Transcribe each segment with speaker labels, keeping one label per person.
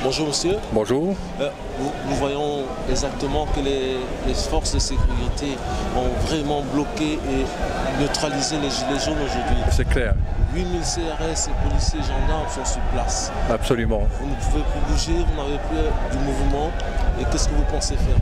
Speaker 1: Bonjour monsieur.
Speaker 2: Bonjour.
Speaker 1: Nous voyons exactement que les forces de sécurité ont vraiment bloqué et neutralisé les gilets jaunes aujourd'hui.
Speaker 2: C'est clair.
Speaker 1: 8000 CRS et policiers et gendarmes sont sur place.
Speaker 2: Absolument.
Speaker 1: Vous ne pouvez plus bouger, vous n'avez plus du mouvement. Et qu'est-ce que vous pensez faire?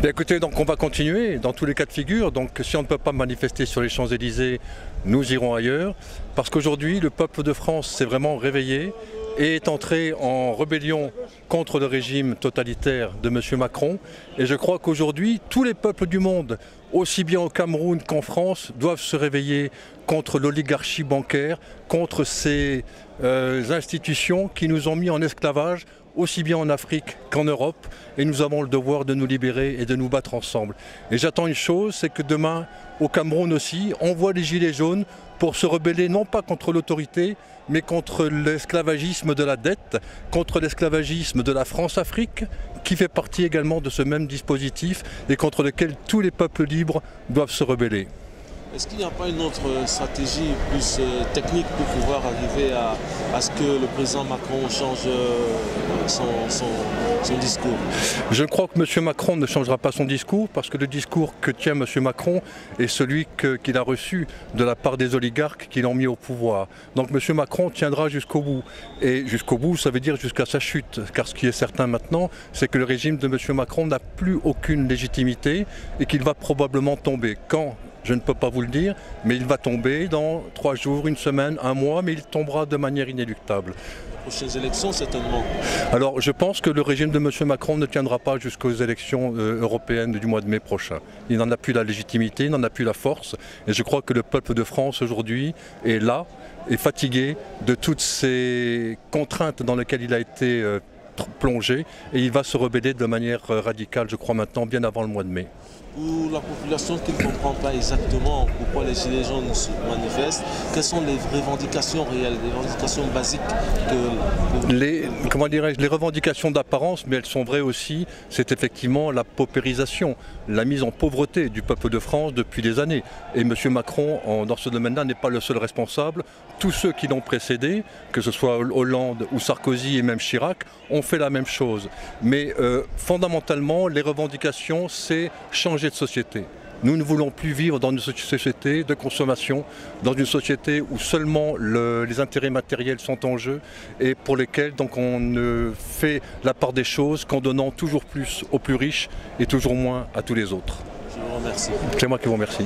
Speaker 2: Bien, écoutez, donc on va continuer dans tous les cas de figure. Donc si on ne peut pas manifester sur les Champs-Élysées, nous irons ailleurs. Parce qu'aujourd'hui, le peuple de France s'est vraiment réveillé et est entré en rébellion contre le régime totalitaire de M. Macron. Et je crois qu'aujourd'hui, tous les peuples du monde, aussi bien au Cameroun qu'en France, doivent se réveiller contre l'oligarchie bancaire, contre ces institutions qui nous ont mis en esclavage, aussi bien en Afrique qu'en Europe, et nous avons le devoir de nous libérer et de nous battre ensemble. Et j'attends une chose, c'est que demain, au Cameroun aussi, on voit les gilets jaunes pour se rebeller non pas contre l'autorité, mais contre l'esclavagisme de la dette, contre l'esclavagisme de la France-Afrique, qui fait partie également de ce même dispositif et contre lequel tous les peuples libres doivent se rebeller.
Speaker 1: Est-ce qu'il n'y a pas une autre stratégie plus technique pour pouvoir arriver à ce que le président Macron change son discours?
Speaker 2: Je crois que M. Macron ne changera pas son discours parce que le discours que tient M. Macron est celui qu'il a reçu de la part des oligarques qui l'ont mis au pouvoir. Donc M. Macron tiendra jusqu'au bout. Et jusqu'au bout, ça veut dire jusqu'à sa chute. Car ce qui est certain maintenant, c'est que le régime de M. Macron n'a plus aucune légitimité et qu'il va probablement tomber. Quand ? Je ne peux pas vous le dire, mais il va tomber dans 3 jours, 1 semaine, 1 mois, mais il tombera de manière inéluctable.
Speaker 1: Les prochaines élections, certainement.
Speaker 2: Alors, je pense que le régime de M. Macron ne tiendra pas jusqu'aux élections européennes du mois de mai prochain. Il n'en a plus la légitimité, il n'en a plus la force. Et je crois que le peuple de France aujourd'hui est là, est fatigué de toutes ces contraintes dans lesquelles il a été plongé. Et il va se rebeller de manière radicale, je crois maintenant, bien avant le mois de mai.
Speaker 1: Pour la population qui ne comprend pas exactement pourquoi les gilets jaunes se manifestent, quelles sont les revendications réelles, les revendications basiques
Speaker 2: les revendications d'apparence, mais elles sont vraies aussi, c'est effectivement la paupérisation, la mise en pauvreté du peuple de France depuis des années. Et M. Macron, dans ce domaine-là, n'est pas le seul responsable. Tous ceux qui l'ont précédé, que ce soit Hollande ou Sarkozy et même Chirac, ont fait la même chose. Mais fondamentalement, les revendications, c'est changer de société. Nous ne voulons plus vivre dans une société de consommation, dans une société où seulement les intérêts matériels sont en jeu et pour lesquels donc, on ne fait la part des choses qu'en donnant toujours plus aux plus riches et toujours moins à tous les autres.
Speaker 1: Je vous remercie.
Speaker 2: C'est moi qui vous remercie.